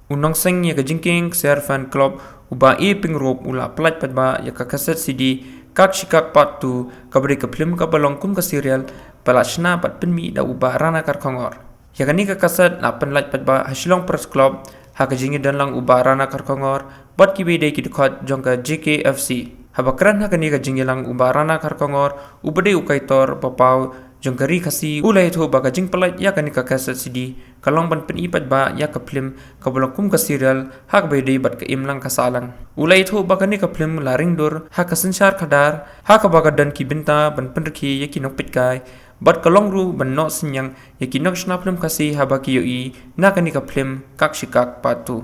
unang sengnya ke jingking share fan club uba pingrop ula plat padba ya ka kaset CD kak shikak part 2 kabri ka film ka balong kum ka serial palachna pat penmi da uba rana kar khongor ya kani ka kaset na penlat padba hasilong press club ha ka jingi dan lang uba rana kar khongor bat ki bede ki dikhat jong ka JKFC habakran ha kani ka jingi lang uba rana kar khongor ubade ukaitor papau jongkari kasi ulai tho baga jing palat ya kani ka kaset CD kalong ban pen ipat ba ya ka film ka bolong kum ka serial hak be dei bat ka imlang ka salang ulai tho baga ni ka film laring dur ha ka sanchar khadar ha ka baga dan ki binta ban pen rki ya ki nok pit kai bat kalong ru ban no sinyang ya ki nok shna film kasi ha ba ki yoi na kani ka film kak shikak patu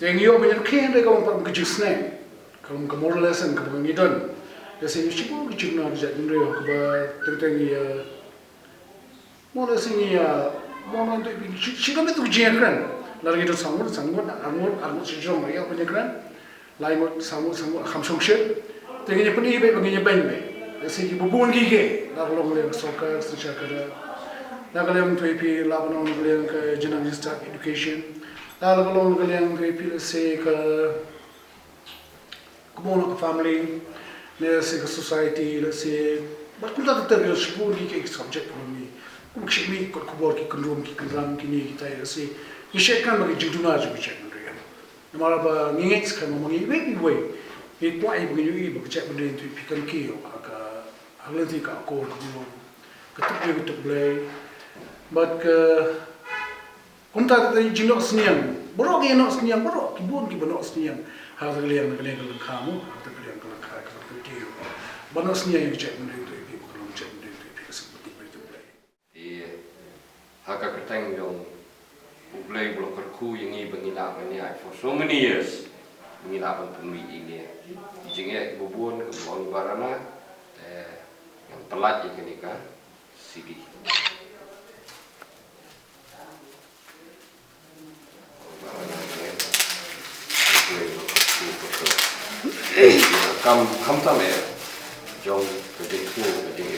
Tengiyo banyak kian deh kalau pernah kejusnya, kalau ke moral lesson ke pengidan, jadi siapa kejuna bisa jendela ke tengi moral lesson ya, moral itu siapa itu kejian kan, lagi itu sangut sejauh mereka banyak kan, lain sangut hamsung shit, tenginya peni baginya ben jadi bubuan gigi, lalu orang soccer sejak ada, lalu orang tu ipi lawan orang yang ke jenang start education. Lalu kalau kalian pilih se ke komunitas ke family, se ke society, se berkutat terus sepuluh ke subjek ini. Mungkin ini kot kubur ki kendrum ki kendram kini kita ya se. Ini kan bagi juduna juga cek mereka. Namanya apa ngingit kan mengenai way. Itu ay begini bagi cek benda itu pikir kio agak hal itu kak kor kubur. Ketuk boleh, but ke Kunta tadi jinok seniang, borok yang nak seniang borok, kibun nak seniang. Harus kalian kamu, harus kalian kalau dia. Banyak seniang yang cek benda itu, ibu kalau cek benda itu, ibu seperti itu boleh. Iya, haka keteng yang boleh bloker ku yang ini bengilap ini for so many years, bengilap pemui ini. Jengnya bubun kebun barana, yang telat yang kenika CD. Kam tham e jong ke ding ku ke ding